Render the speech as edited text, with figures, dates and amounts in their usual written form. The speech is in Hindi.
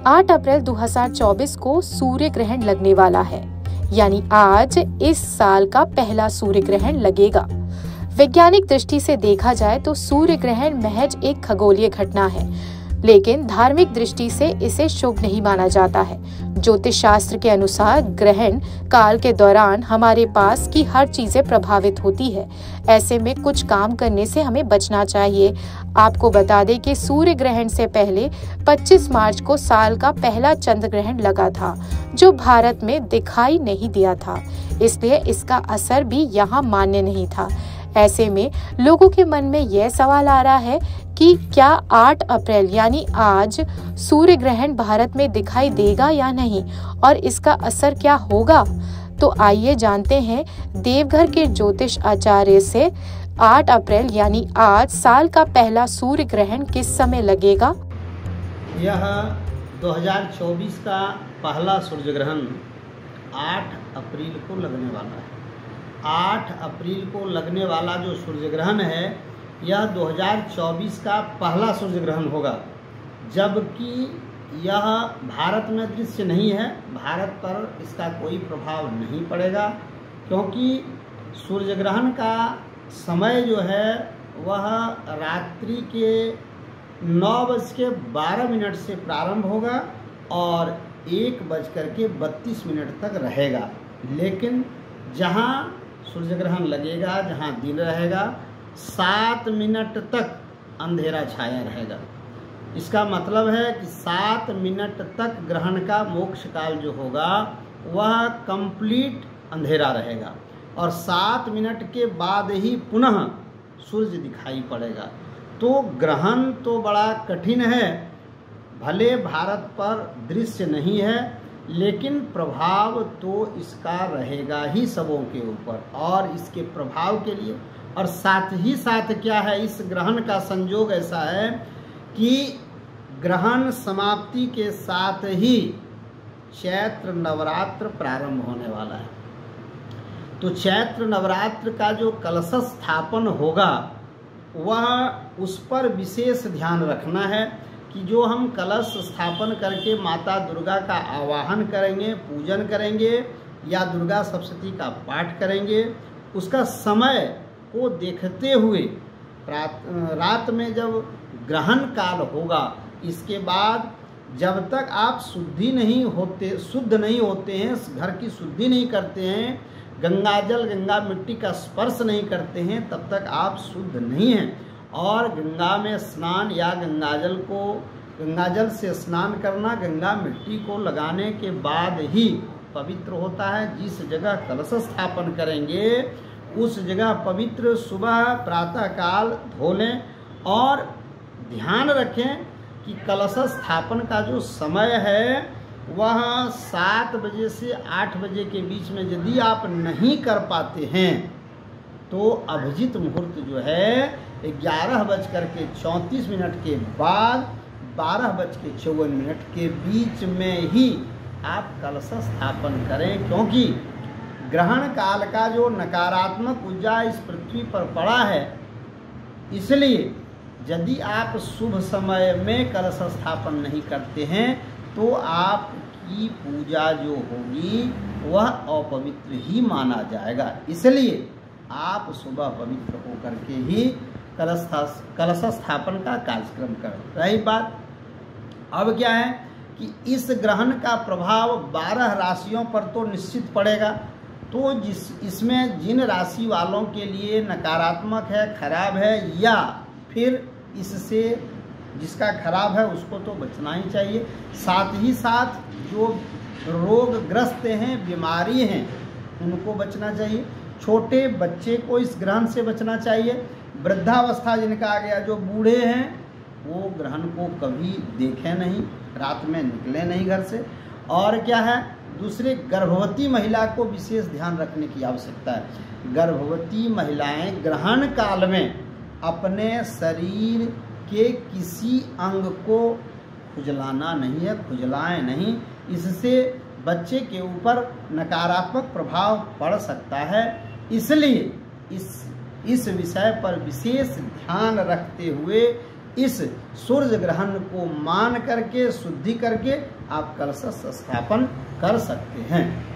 8 अप्रैल 2024 को सूर्य ग्रहण लगने वाला है, यानी आज इस साल का पहला सूर्य ग्रहण लगेगा। वैज्ञानिक दृष्टि से देखा जाए तो सूर्य ग्रहण महज एक खगोलीय घटना है, लेकिन धार्मिक दृष्टि से इसे शुभ नहीं माना जाता है। ज्योतिष शास्त्र के अनुसार ग्रहण काल के दौरान हमारे पास की हर चीजें प्रभावित होती है। ऐसे में कुछ काम करने से हमें बचना चाहिए। आपको बता दें कि सूर्य ग्रहण से पहले 25 मार्च को साल का पहला चंद्र ग्रहण लगा था, जो भारत में दिखाई नहीं दिया था, इसलिए इसका असर भी यहाँ मान्य नहीं था। ऐसे में लोगों के मन में यह सवाल आ रहा है कि क्या 8 अप्रैल यानी आज सूर्य ग्रहण भारत में दिखाई देगा या नहीं, और इसका असर क्या होगा। तो आइए जानते हैं देवघर के ज्योतिष आचार्य से 8 अप्रैल यानी आज साल का पहला सूर्य ग्रहण किस समय लगेगा। यह 2024 का पहला सूर्य ग्रहण 8 अप्रैल को लगने वाला है। 8 अप्रैल को लगने वाला जो सूर्य ग्रहण है, यह 2024 का पहला सूर्य ग्रहण होगा, जबकि यह भारत में दृश्य नहीं है। भारत पर इसका कोई प्रभाव नहीं पड़ेगा, क्योंकि सूर्य ग्रहण का समय जो है वह रात्रि के 9:12 से प्रारंभ होगा और 1:32 तक रहेगा। लेकिन जहाँ सूर्य ग्रहण लगेगा, जहाँ दिन रहेगा, 7 मिनट तक अंधेरा छाया रहेगा। इसका मतलब है कि 7 मिनट तक ग्रहण का मोक्ष काल जो होगा वह कंप्लीट अंधेरा रहेगा और 7 मिनट के बाद ही पुनः सूर्य दिखाई पड़ेगा। तो ग्रहण तो बड़ा कठिन है, भले भारत पर दृश्य नहीं है, लेकिन प्रभाव तो इसका रहेगा ही सबों के ऊपर। और इसके प्रभाव के लिए और साथ ही साथ क्या है, इस ग्रहण का संयोग ऐसा है कि ग्रहण समाप्ति के साथ ही चैत्र नवरात्र प्रारंभ होने वाला है। तो चैत्र नवरात्र का जो कलश स्थापन होगा वह उस पर विशेष ध्यान रखना है कि जो हम कलश स्थापन करके माता दुर्गा का आवाहन करेंगे, पूजन करेंगे या दुर्गा सप्तशती का पाठ करेंगे, उसका समय को देखते हुए रात में जब ग्रहण काल होगा, इसके बाद जब तक आप शुद्ध नहीं होते हैं, घर की शुद्धि नहीं करते हैं, गंगाजल गंगा मिट्टी का स्पर्श नहीं करते हैं, तब तक आप शुद्ध नहीं हैं। और गंगा में स्नान या गंगाजल से स्नान करना गंगा मिट्टी को लगाने के बाद ही पवित्र होता है। जिस जगह कलश स्थापन करेंगे उस जगह पवित्र सुबह प्रातः काल धो लें और ध्यान रखें कि कलश स्थापन का जो समय है वह 7 बजे से 8 बजे के बीच में यदि आप नहीं कर पाते हैं तो अभिजित मुहूर्त जो है 11:34 के बाद 12:54 के बीच में ही आप कलश स्थापन करें, क्योंकि ग्रहण काल का जो नकारात्मक ऊर्जा इस पृथ्वी पर पड़ा है, इसलिए यदि आप शुभ समय में कलश स्थापन नहीं करते हैं तो आपकी पूजा जो होगी वह अपवित्र ही माना जाएगा। इसलिए आप सुबह पवित्र होकर के ही कलश स्थापन का कार्यक्रम करें। रही बात, अब क्या है कि इस ग्रहण का प्रभाव 12 राशियों पर तो निश्चित पड़ेगा। तो इसमें जिन राशि वालों के लिए नकारात्मक है, खराब है, या फिर इससे जिसका खराब है उसको तो बचना ही चाहिए। साथ ही साथ जो रोगग्रस्त हैं, बीमारी हैं, उनको बचना चाहिए। छोटे बच्चे को इस ग्रहण से बचना चाहिए। वृद्धावस्था जिनका आ गया, जो बूढ़े हैं, वो ग्रहण को कभी देखें नहीं, रात में निकले नहीं घर से। और क्या है, दूसरे गर्भवती महिला को विशेष ध्यान रखने की आवश्यकता है। गर्भवती महिलाएं ग्रहण काल में अपने शरीर के किसी अंग को खुजलाना नहीं है, खुजलाएं नहीं, इससे बच्चे के ऊपर नकारात्मक प्रभाव पड़ सकता है। इसलिए इस विषय पर विशेष ध्यान रखते हुए इस सूर्य ग्रहण को मान करके शुद्धि करके आप कलश स्थापन कर सकते हैं।